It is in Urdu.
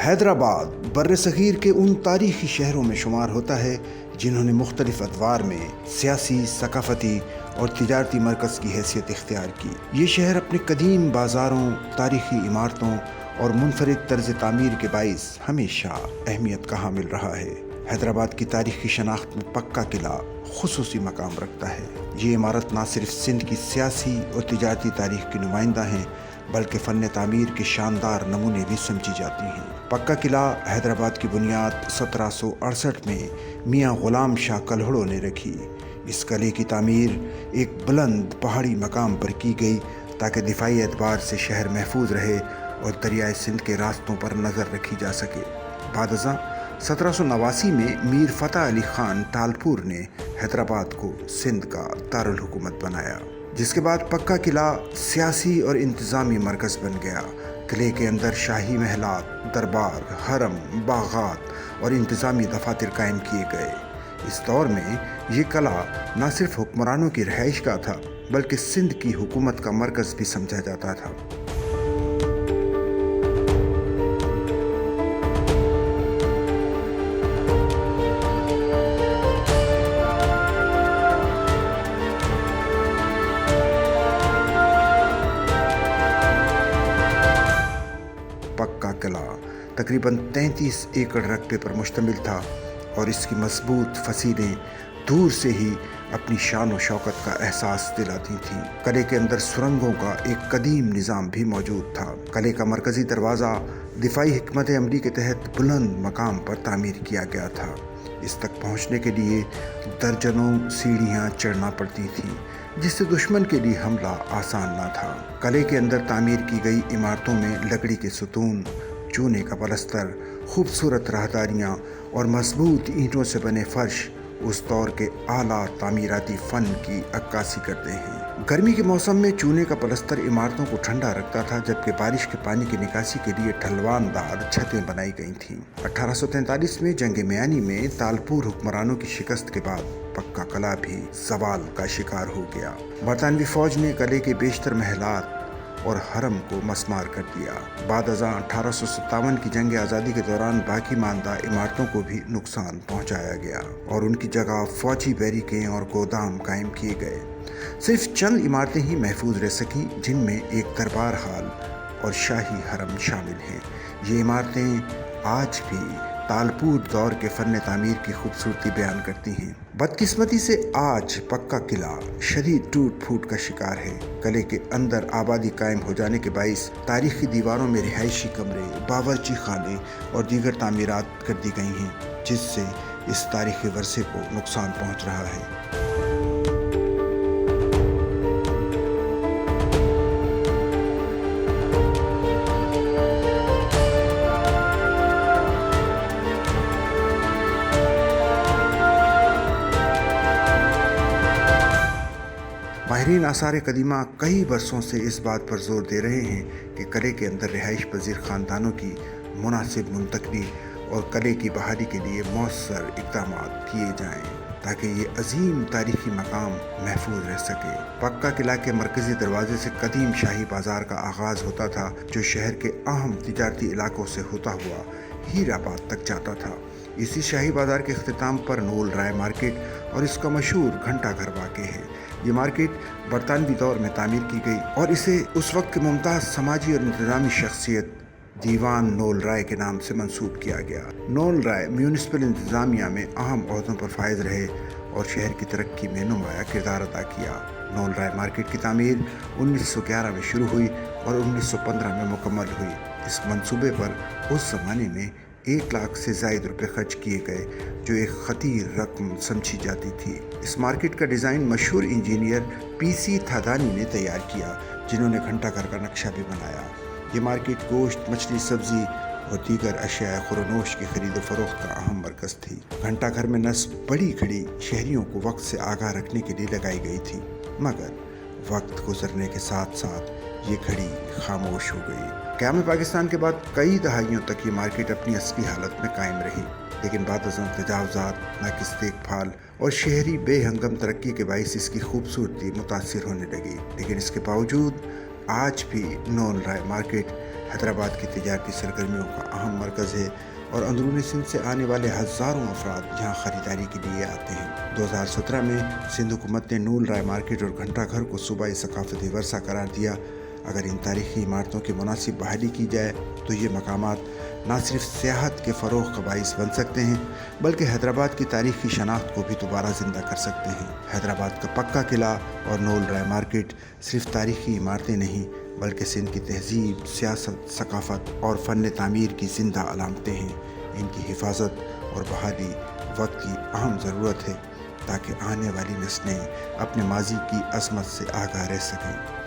حیدرآباد برصغیر کے ان تاریخی شہروں میں شمار ہوتا ہے جنہوں نے مختلف ادوار میں سیاسی، ثقافتی اور تجارتی مرکز کی حیثیت اختیار کی۔ یہ شہر اپنے قدیم بازاروں، تاریخی عمارتوں اور منفرد طرز تعمیر کے باعث ہمیشہ اہمیت کا حامل رہا ہے۔ حیدرآباد کی تاریخی شناخت میں پکا قلعہ خصوصی مقام رکھتا ہے۔ یہ عمارت نہ صرف سندھ کی سیاسی اور تجارتی تاریخ کی نمائندہ ہیں بلکہ فن تعمیر کے شاندار نمونے بھی سمجھی جاتی ہیں۔ پکا قلعہ حیدرآباد کی بنیاد 1768 میں میاں غلام شاہ کلہڑوں نے رکھی۔ اس قلعے کی تعمیر ایک بلند پہاڑی مقام پر کی گئی تاکہ دفاعی اعتبار سے شہر محفوظ رہے اور دریائے سندھ کے راستوں پر نظر رکھی جا سکے۔ بعد ازاں 1789 میں میر فتح علی خان تالپور نے حیدرآباد کو سندھ کا دارالحکومت بنایا، جس کے بعد پکا قلعہ سیاسی اور انتظامی مرکز بن گیا۔ قلعے کے اندر شاہی محلات، دربار، حرم، باغات اور انتظامی دفاتر قائم کیے گئے۔ اس دور میں یہ قلعہ نہ صرف حکمرانوں کی رہائش گاہ تھا بلکہ سندھ کی حکومت کا مرکز بھی سمجھا جاتا تھا۔ پکا قلعہ تقریباً 33 ایکڑ رقبے پر مشتمل تھا اور اس کی مضبوط فصیلیں دور سے ہی اپنی شان و شوکت کا احساس دلاتی تھیں۔ قلعے کے اندر سرنگوں کا ایک قدیم نظام بھی موجود تھا۔ قلعے کا مرکزی دروازہ دفاعی حکمت عملی کے تحت بلند مقام پر تعمیر کیا گیا تھا۔ اس تک پہنچنے کے لیے درجنوں سیڑھیاں چڑھنا پڑتی تھیں، جس سے دشمن کے لیے حملہ آسان نہ تھا۔ قلعے کے اندر تعمیر کی گئی عمارتوں میں لکڑی کے ستون، چونے کا پلستر، خوبصورت راہداریاں اور مضبوط اینٹوں سے بنے فرش اس دور کے اعلیٰ تعمیراتی فن کی عکاسی کرتے ہیں۔ گرمی کے موسم میں چونے کا پلستر عمارتوں کو ٹھنڈا رکھتا تھا، جبکہ بارش کے پانی کی نکاسی کے لیے ڈھلوان دار چھتیں بنائی گئی تھیں۔ 1843 میں جنگ میانی میں تالپور حکمرانوں کی شکست کے بعد پکا قلعہ بھی زوال کا شکار ہو گیا۔ برطانوی فوج نے قلعے کے بیشتر محلات اور حرم کو مسمار کر دیا۔ بعد ازاں 1857 کی جنگ آزادی کے دوران باقی ماندہ عمارتوں کو بھی نقصان پہنچایا گیا اور ان کی جگہ فوجی بیریکیں اور گودام قائم کیے گئے۔ صرف چند عمارتیں ہی محفوظ رہ سکیں، جن میں ایک دربار ہال اور شاہی حرم شامل ہیں۔ یہ عمارتیں آج بھی تالپور دور کے فن تعمیر کی خوبصورتی بیان کرتی ہیں۔ بدقسمتی سے آج پکا قلعہ شدید ٹوٹ پھوٹ کا شکار ہے۔ قلعے کے اندر آبادی قائم ہو جانے کے باعث تاریخی دیواروں میں رہائشی کمرے، باورچی خانے اور دیگر تعمیرات کر دی گئی ہیں، جس سے اس تاریخی ورثے کو نقصان پہنچ رہا ہے۔ ماہرین آثار قدیمہ کئی برسوں سے اس بات پر زور دے رہے ہیں کہ قلعے کے اندر رہائش پذیر خاندانوں کی مناسب منتقلی اور قلعے کی بحالی کے لیے مؤثر اقدامات کیے جائیں تاکہ یہ عظیم تاریخی مقام محفوظ رہ سکے۔ پکا قلعہ کے مرکزی دروازے سے قدیم شاہی بازار کا آغاز ہوتا تھا، جو شہر کے اہم تجارتی علاقوں سے ہوتا ہوا ہیر آباد تک جاتا تھا۔ اسی شاہی بازار کے اختتام پر نول رائے مارکیٹ اور اس کا مشہور گھنٹہ گھر واقع ہے۔ یہ مارکیٹ برطانوی دور میں تعمیر کی گئی اور اسے اس وقت کے ممتاز سماجی اور انتظامی شخصیت دیوان نول رائے کے نام سے منسوب کیا گیا۔ نول رائے میونسپل انتظامیہ میں اہم عہدوں پر فائز رہے اور شہر کی ترقی میں نمایاں کردار ادا کیا۔ نول رائے مارکیٹ کی تعمیر 1911 میں شروع ہوئی اور 1915 میں مکمل ہوئی۔ اس منصوبے پر اس زمانے میں 1 لاکھ سے زائد روپے خرچ کیے گئے، جو ایک خطیر رقم سمجھی جاتی تھی۔ اس مارکیٹ کا ڈیزائن مشہور انجینئر PC تھادانی نے تیار کیا، جنہوں نے گھنٹہ گھر کا نقشہ بھی بنایا۔ یہ مارکیٹ گوشت، مچھلی، سبزی اور دیگر اشیاء خورنوش کی خرید و فروخت کا اہم مرکز تھی۔ گھنٹہ گھر میں نصب بڑی گھڑی شہریوں کو وقت سے آگاہ رکھنے کے لیے لگائی گئی تھی، مگر وقت گزرنے کے ساتھ ساتھ یہ گھڑی خاموش ہو گئی۔ قیام پاکستان کے بعد کئی دہائیوں تک یہ مارکیٹ اپنی اصلی حالت میں قائم رہی، لیکن بعد ازاں تجاوزات، ناقص دیکھ بھال اور شہری بے ہنگم ترقی کے باعث اس کی خوبصورتی متاثر ہونے لگی۔ لیکن اس کے باوجود آج بھی نول رائے مارکیٹ حیدرآباد کی تجارتی سرگرمیوں کا اہم مرکز ہے اور اندرونی سندھ سے آنے والے ہزاروں افراد یہاں خریداری کے لیے آتے ہیں۔ 2017 میں سندھ حکومت نے نول رائے مارکیٹ اور گھنٹہ گھر کو صوبائی ثقافتی ورثہ قرار دیا۔ اگر ان تاریخی عمارتوں کی مناسب بحالی کی جائے تو یہ مقامات نہ صرف سیاحت کے فروغ کا باعث بن سکتے ہیں بلکہ حیدرآباد کی تاریخی شناخت کو بھی دوبارہ زندہ کر سکتے ہیں۔ حیدرآباد کا پکا قلعہ اور نول رائے مارکیٹ صرف تاریخی عمارتیں نہیں بلکہ سندھ کی تہذیب، سیاست، ثقافت اور فن تعمیر کی زندہ علامتیں ہیں۔ ان کی حفاظت اور بحالی وقت کی اہم ضرورت ہے تاکہ آنے والی نسلیں اپنے ماضی کی عظمت سے آگاہ رہ سکیں۔